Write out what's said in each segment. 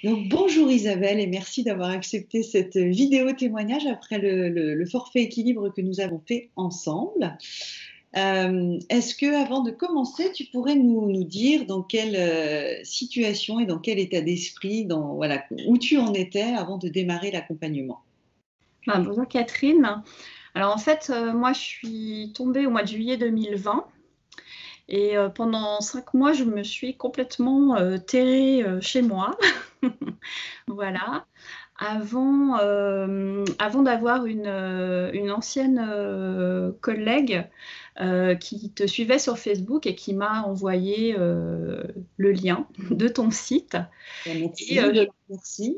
Donc, bonjour Isabelle et merci d'avoir accepté cette vidéo témoignage après le forfait équilibre que nous avons fait ensemble. Est-ce que, avant de commencer, tu pourrais nous dire dans quelle situation et dans quel état d'esprit, voilà, où tu en étais avant de démarrer l'accompagnement? Bonjour Catherine. Alors en fait, moi je suis tombée au mois de juillet 2020 et pendant 5 mois, je me suis complètement terrée chez moi. Voilà. Avant d'avoir une ancienne collègue qui te suivait sur Facebook et qui m'a envoyé le lien de ton site. Merci, Et, merci.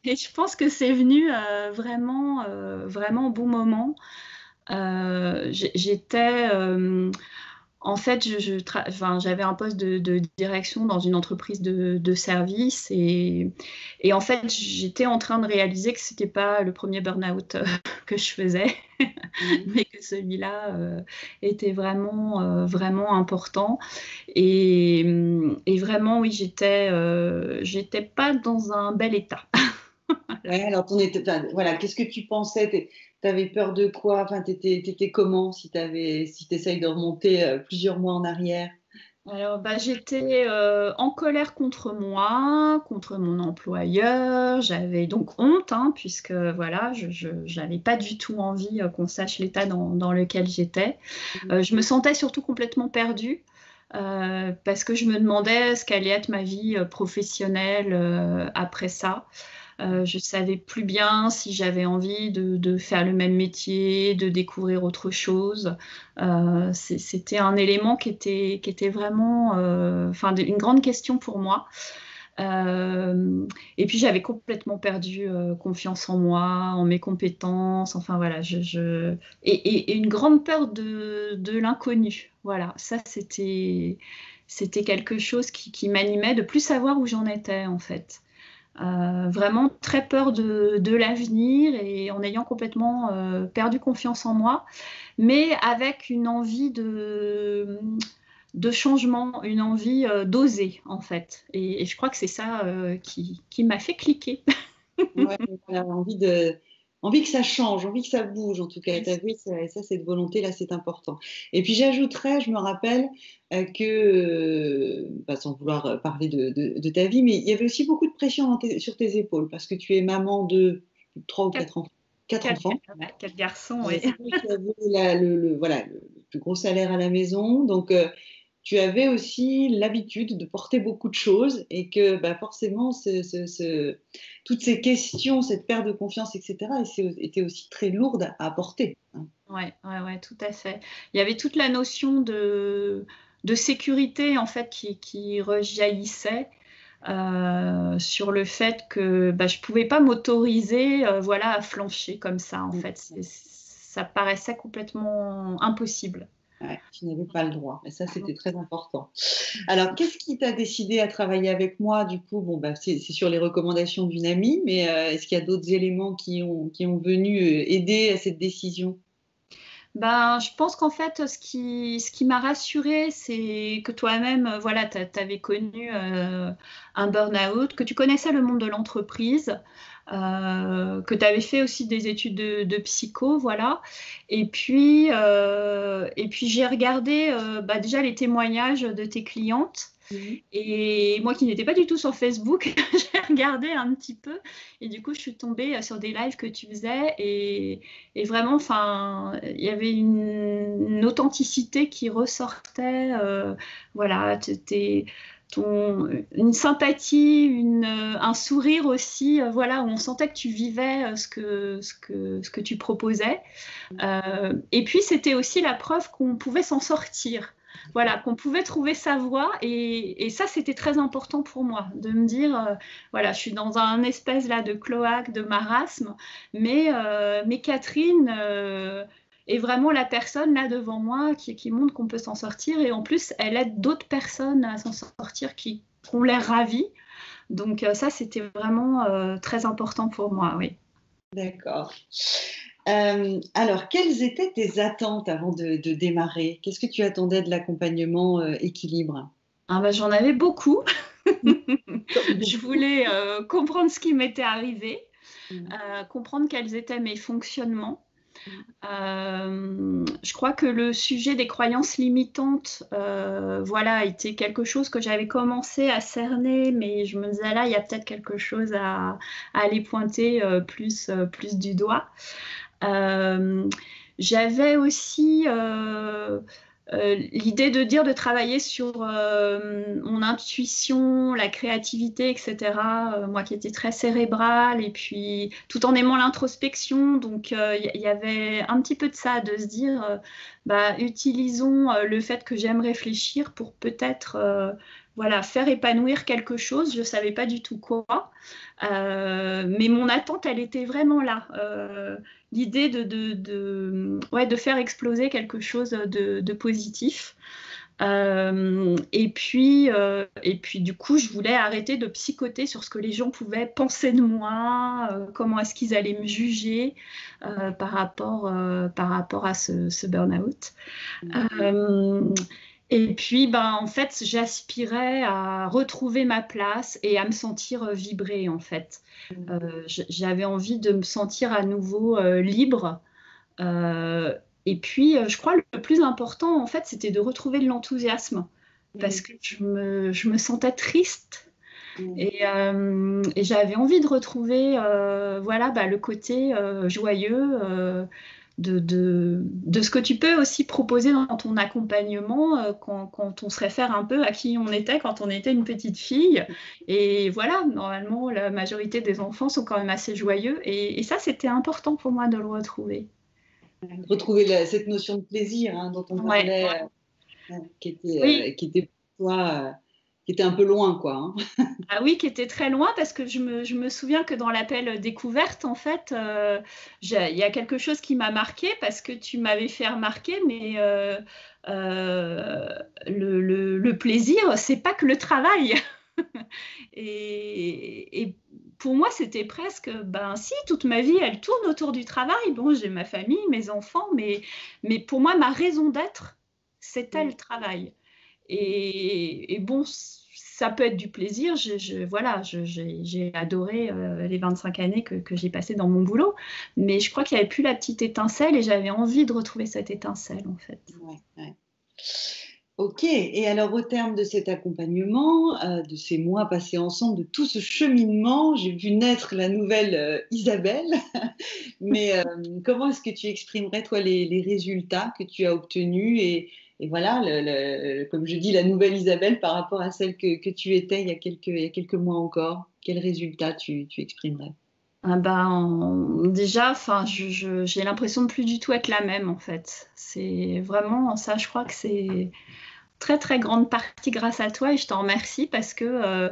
et je pense que c'est venu vraiment au bon moment. J'étais en fait, j'avais un poste de direction dans une entreprise de service et en fait, j'étais en train de réaliser que c'était pas le premier burn-out que je faisais, mais que celui-là était vraiment important. Et vraiment, oui, j'étais pas dans un bel état. Ouais, alors, voilà, qu'est-ce que tu pensais? Tu avais peur de quoi? Enfin, t'étais comment si si t'essayes de remonter plusieurs mois en arrière? Alors, j'étais en colère contre moi, contre mon employeur. J'avais donc honte, hein, puisque voilà, je n'avais pas du tout envie qu'on sache l'état dans lequel j'étais. Je me sentais surtout complètement perdue parce que je me demandais ce qu'allait être ma vie professionnelle après ça. Je savais plus bien si j'avais envie de faire le même métier, de découvrir autre chose. C'était un élément qui était vraiment, une grande question pour moi. Et puis j'avais complètement perdu confiance en moi, en mes compétences. Enfin voilà, et une grande peur de l'inconnu. Voilà, ça c'était quelque chose qui m'animait, de plus savoir où j'en étais en fait. Vraiment très peur de l'avenir et en ayant complètement perdu confiance en moi, mais avec une envie de changement, une envie d'oser en fait. Et je crois que c'est ça qui m'a fait cliquer. Ouais, voilà, envie que ça change, envie que ça bouge en tout cas. Tu as vu, ça, cette volonté-là, c'est important. Et puis j'ajouterais, je me rappelle sans vouloir parler de ta vie, mais il y avait aussi beaucoup de pression sur tes épaules parce que tu es maman de trois ou Quatre, quatre enfants. Quatre enfants. quatre garçons, oui. C'est vrai qu'il y avait voilà, le plus gros salaire à la maison. Donc, tu avais aussi l'habitude de porter beaucoup de choses et que forcément, toutes ces questions, cette perte de confiance, etc., étaient aussi très lourdes à porter, hein. Ouais, tout à fait. Il y avait toute la notion de sécurité en fait qui rejaillissait sur le fait que je pouvais pas m'autoriser voilà, à flancher comme ça en fait. Ça paraissait complètement impossible. Ouais, tu n'avais pas le droit. Et ça, c'était très important. Alors, qu'est-ce qui t'a décidé à travailler avec moi? Du coup, bon, c'est sur les recommandations d'une amie, mais est-ce qu'il y a d'autres éléments qui ont venu aider à cette décision? Je pense qu'en fait, ce qui m'a rassurée, c'est que toi-même, voilà, tu avais connu un burn-out, que tu connaissais le monde de l'entreprise, que tu avais fait aussi des études de psycho, voilà. Et puis j'ai regardé déjà les témoignages de tes clientes. Mhm. Et moi qui n'étais pas du tout sur Facebook, j'ai regardé un petit peu et du coup je suis tombée sur des lives que tu faisais et vraiment, enfin, il y avait une authenticité qui ressortait, voilà, une sympathie, un sourire aussi, voilà, où on sentait que tu vivais ce que tu proposais. Et puis c'était aussi la preuve qu'on pouvait s'en sortir. Voilà, qu'on pouvait trouver sa voie et ça c'était très important pour moi de me dire voilà, je suis dans un espèce là de cloaque, de marasme, mais Catherine est vraiment la personne là devant moi qui montre qu'on peut s'en sortir et en plus elle aide d'autres personnes à s'en sortir qui ont l'air ravies. Donc ça c'était vraiment très important pour moi, oui. D'accord. Alors, quelles étaient tes attentes avant de démarrer? Qu'est-ce que tu attendais de l'accompagnement équilibre? J'en avais beaucoup. Je voulais comprendre ce qui m'était arrivé, comprendre quels étaient mes fonctionnements. Je crois que le sujet des croyances limitantes, voilà, était quelque chose que j'avais commencé à cerner, mais je me disais là, il y a peut-être quelque chose à aller pointer plus du doigt. J'avais aussi l'idée de travailler sur mon intuition, la créativité, etc. Moi qui étais très cérébrale, et puis tout en aimant l'introspection, donc il y avait un petit peu de ça, de se dire, bah, utilisons le fait que j'aime réfléchir pour peut-être voilà, faire épanouir quelque chose. Je ne savais pas du tout quoi, mais mon attente, elle était vraiment là. L'idée de faire exploser quelque chose de positif. Et puis, du coup, je voulais arrêter de psychoter sur ce que les gens pouvaient penser de moi, comment est-ce qu'ils allaient me juger par rapport à ce burn-out. Et puis, ben, en fait, j'aspirais à retrouver ma place et à me sentir vibrer, en fait. J'avais envie de me sentir à nouveau libre. Et puis, je crois que le plus important, en fait, c'était de retrouver de l'enthousiasme. Parce que je me sentais triste. Et j'avais envie de retrouver voilà, bah, le côté joyeux de ce que tu peux aussi proposer dans ton accompagnement quand on se réfère un peu à qui on était quand on était une petite fille. Et voilà, normalement, la majorité des enfants sont quand même assez joyeux. Et ça, c'était important pour moi de le retrouver. Retrouver cette notion de plaisir dont on Ouais. parlait, Oui. qui était pour toi, qui était un peu loin, quoi. Ah oui, qui était très loin, parce que je me souviens que dans l'appel découverte, en fait, il y a quelque chose qui m'a marqué, parce que tu m'avais fait remarquer, mais le plaisir, c'est pas que le travail. Et pour moi, c'était presque, ben si, toute ma vie, elle tourne autour du travail. Bon, j'ai ma famille, mes enfants, mais pour moi, ma raison d'être, c'était le travail. Et bon, ça peut être du plaisir. Voilà, j'ai adoré les 25 années que j'ai passées dans mon boulot, mais je crois qu'il n'y avait plus la petite étincelle, et j'avais envie de retrouver cette étincelle, en fait. Ouais. Ok, et alors au terme de cet accompagnement, de ces mois passés ensemble, de tout ce cheminement, j'ai vu naître la nouvelle Isabelle. Mais comment est-ce que tu exprimerais, toi, les résultats que tu as obtenus et voilà, comme je dis, la nouvelle Isabelle par rapport à celle que tu étais il y a quelques mois encore? Quels résultats tu exprimerais? Ah ben, déjà, enfin, j'ai l'impression de plus du tout être la même, en fait. C'est vraiment ça, je crois que c'est très très grande partie grâce à toi, et je t'en remercie, parce que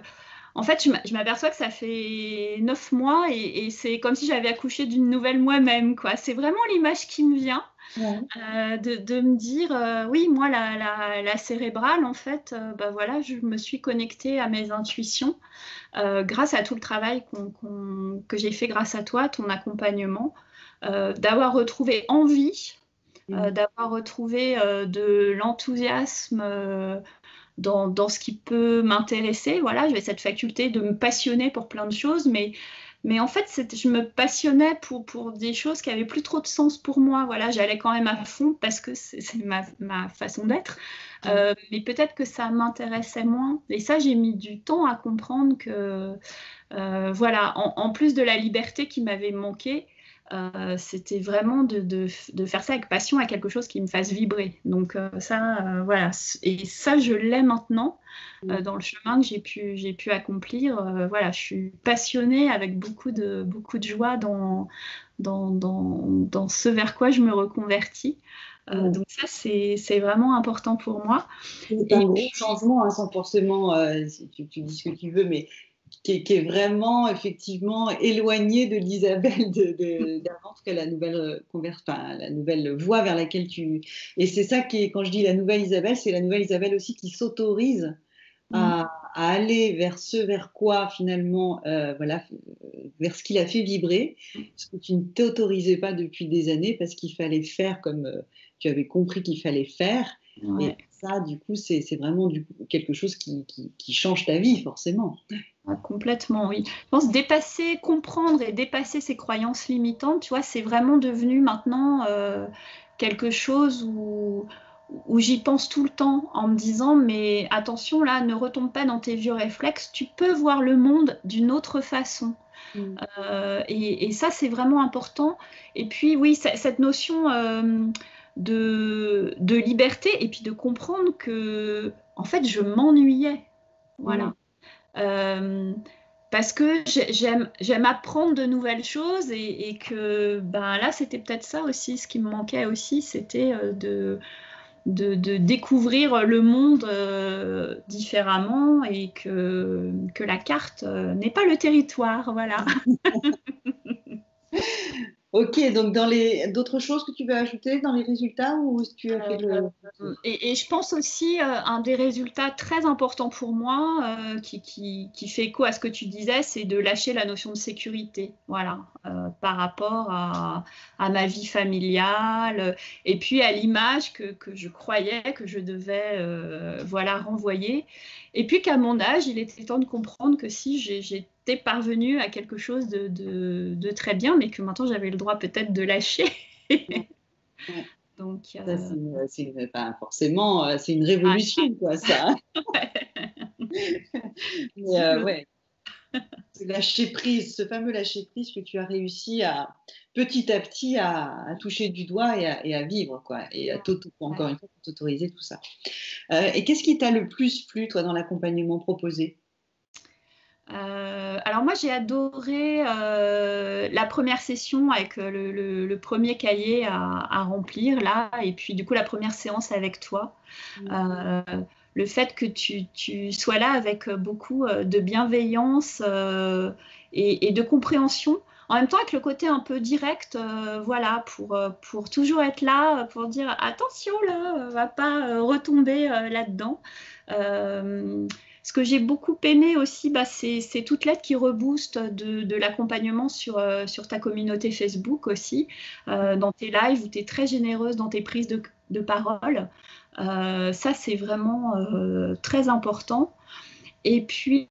en fait, je m'aperçois que ça fait 9 mois, et c'est comme si j'avais accouché d'une nouvelle moi-même, quoi. C'est vraiment l'image qui me vient, Ouais. de me dire, oui, moi, la cérébrale, en fait, bah voilà, je me suis connectée à mes intuitions grâce à tout le travail que j'ai fait grâce à toi, ton accompagnement, d'avoir retrouvé envie, d'avoir retrouvé de l'enthousiasme dans ce qui peut m'intéresser. Voilà, j'avais cette faculté de me passionner pour plein de choses, mais en fait, je me passionnais pour des choses qui n'avaient plus trop de sens pour moi. Voilà, j'allais quand même à fond parce que c'est ma façon d'être. Mais peut-être que ça m'intéressait moins. Et ça, j'ai mis du temps à comprendre que, voilà, en plus de la liberté qui m'avait manqué, c'était vraiment de faire ça avec passion, à quelque chose qui me fasse vibrer. Donc ça, voilà. Et ça, je l'ai maintenant dans le chemin que j'ai pu accomplir. Voilà, je suis passionnée avec beaucoup de joie dans ce vers quoi je me reconvertis. Donc ça, c'est vraiment important pour moi. C'est Et un gros puis, changement, sans forcément, si tu dis ce que tu veux, mais qui est vraiment effectivement éloigné de l'Isabelle d'avant, en tout cas la nouvelle, enfin, la nouvelle voie vers laquelle tu... Et c'est ça qui est, quand je dis la nouvelle Isabelle, c'est la nouvelle Isabelle aussi qui s'autorise à aller vers ce vers quoi finalement, voilà, vers ce qui l'a fait vibrer, ce que tu ne t'autorisais pas depuis des années parce qu'il fallait faire comme tu avais compris qu'il fallait faire. Ouais. Et ça, du coup, c'est vraiment quelque chose qui change ta vie, forcément. Ah, complètement, oui. Je pense dépasser, comprendre et dépasser ses croyances limitantes, tu vois, c'est vraiment devenu maintenant quelque chose où j'y pense tout le temps en me disant, mais attention là, ne retombe pas dans tes vieux réflexes, tu peux voir le monde d'une autre façon. Mm. Et ça, c'est vraiment important. Et puis, oui, cette notion de liberté et puis de comprendre que, en fait, je m'ennuyais. Voilà. Mm. Euh, Parce que j'aime apprendre de nouvelles choses et que ben, là, c'était peut-être ça aussi, ce qui me manquait aussi, c'était de découvrir le monde différemment et que la carte n'est pas le territoire. Voilà. Ok, donc d'autres choses que tu veux ajouter dans les résultats ou tu as fait le tour? Et je pense aussi, un des résultats très importants pour moi, qui fait écho à ce que tu disais, c'est de lâcher la notion de sécurité, voilà, par rapport à ma vie familiale, et puis à l'image que je croyais que je devais voilà, renvoyer. Et puis qu'à mon âge, il était temps de comprendre que si j'étais parvenue à quelque chose de très bien, mais que maintenant j'avais le droit peut-être de lâcher. Ouais, ouais. Donc, Ça, enfin, forcément, c'est une révolution, quoi, ça. Hein. Mais visible. ouais, c'est lâcher prise, ce fameux lâcher prise que tu as réussi petit à petit à toucher du doigt et à vivre, quoi, et encore une fois, t'autoriser tout ça. Et qu'est-ce qui t'a le plus plu, toi, dans l'accompagnement proposé? Alors moi j'ai adoré la première session avec le premier cahier à remplir là, et puis du coup la première séance avec toi. Mm. Euh, le fait que tu sois là avec beaucoup de bienveillance et de compréhension. En même temps avec le côté un peu direct, voilà, pour toujours être là, pour dire attention là, va pas retomber là-dedans. Euh, Ce que j'ai beaucoup aimé aussi, bah, c'est toute l'aide qui rebooste de l'accompagnement sur ta communauté Facebook aussi, dans tes lives où tu es très généreuse dans tes prises de parole. Ça, c'est vraiment très important. Et puis,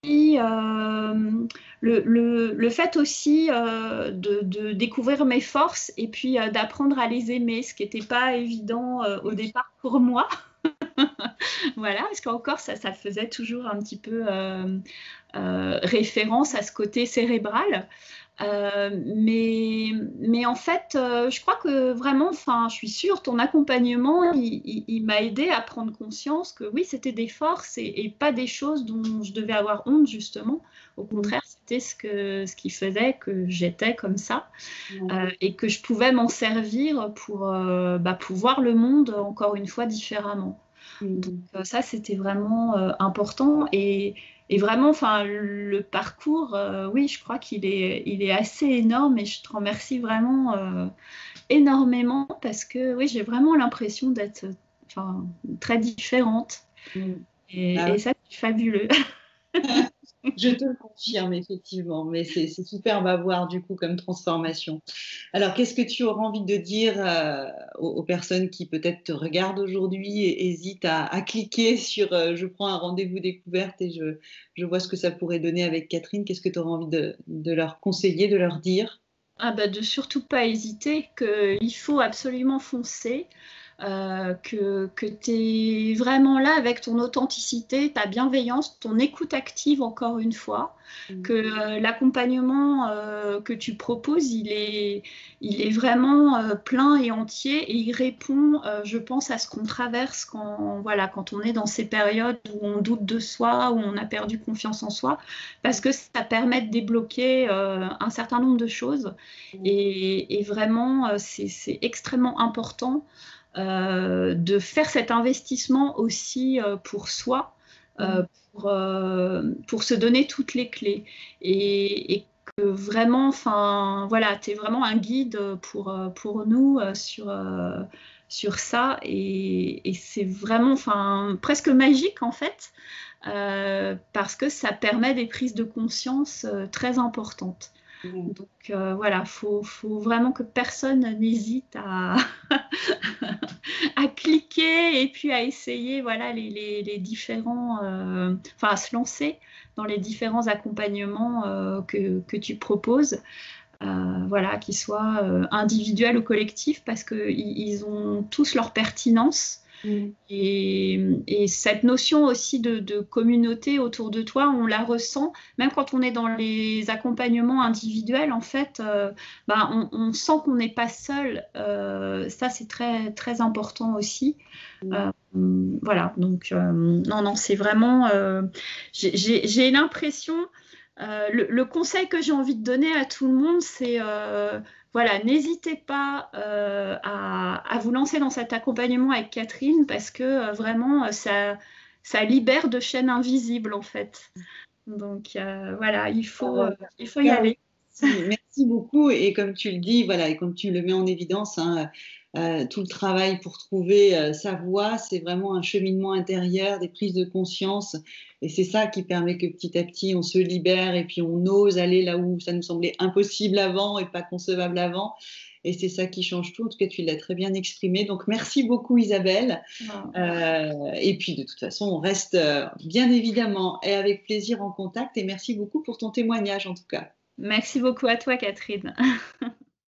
le fait aussi de découvrir mes forces et puis d'apprendre à les aimer, ce qui n'était pas évident au départ pour moi. Voilà, parce qu'encore, ça faisait toujours un petit peu référence à ce côté cérébral. Mais en fait, je crois que vraiment, enfin, je suis sûre, ton accompagnement, il m'a aidé à prendre conscience que oui, c'était des forces et pas des choses dont je devais avoir honte, justement. Au Mm. contraire, c'était ce qui faisait que j'étais comme ça Ouais. et que je pouvais m'en servir pour voir le monde, encore une fois, différemment. Donc Mm. ça, c'était vraiment important et vraiment, enfin, le parcours, oui, je crois il est assez énorme et je te remercie vraiment énormément parce que oui, j'ai vraiment l'impression d'être, enfin, très différente Mm. Ah et ça, c'est fabuleux. ouais. Je te le confirme, effectivement, mais c'est superbe à voir du coup comme transformation. Alors, qu'est-ce que tu auras envie de dire aux personnes qui peut-être te regardent aujourd'hui et hésitent à cliquer sur je prends un rendez-vous découverte et je vois ce que ça pourrait donner avec Catherine? Qu'est-ce que tu auras envie de leur conseiller, de leur dire? Ah bah de surtout pas hésiter, qu'il faut absolument foncer, que tu es vraiment là avec ton authenticité, ta bienveillance, ton écoute active encore une fois, que Mm. l'accompagnement que tu proposes, il est vraiment plein et entier et il répond, je pense, à ce qu'on traverse quand, voilà, quand on est dans ces périodes où on doute de soi, où on a perdu confiance en soi, parce que ça permet de débloquer un certain nombre de choses. Et vraiment, c'est extrêmement important de faire cet investissement aussi pour soi, Mm. pour se donner toutes les clés. Et que vraiment, enfin, voilà, tu es vraiment un guide pour nous sur ça. Et c'est vraiment, enfin, presque magique en fait, parce que ça permet des prises de conscience très importantes. Donc voilà, faut vraiment que personne n'hésite à, à cliquer et puis à essayer voilà, les différents, enfin à se lancer dans les différents accompagnements que tu proposes. Voilà, qu'ils soient individuels ou collectifs, parce qu'ils ont tous leur pertinence. Et cette notion aussi de communauté autour de toi, on la ressent, même quand on est dans les accompagnements individuels, en fait, on sent qu'on n'est pas seul. Ça, c'est très, très important aussi. Voilà, donc non, c'est vraiment, j'ai l'impression, le conseil que j'ai envie de donner à tout le monde, c'est voilà, n'hésitez pas à vous lancer dans cet accompagnement avec Catherine, parce que vraiment, ça libère de chaînes invisibles en fait. Donc voilà, il faut y aller. Merci beaucoup. Et comme tu le dis, voilà, et comme tu le mets en évidence, hein, tout le travail pour trouver sa voie, c'est vraiment un cheminement intérieur, des prises de conscience. Et c'est ça qui permet que petit à petit, on se libère et puis on ose aller là où ça nous semblait impossible avant et pas concevable avant. Et c'est ça qui change tout. En tout cas, tu l'as très bien exprimé. Donc, merci beaucoup, Isabelle. Et puis, de toute façon, on reste bien évidemment et avec plaisir en contact. Et merci beaucoup pour ton témoignage, en tout cas. Merci beaucoup à toi, Catherine.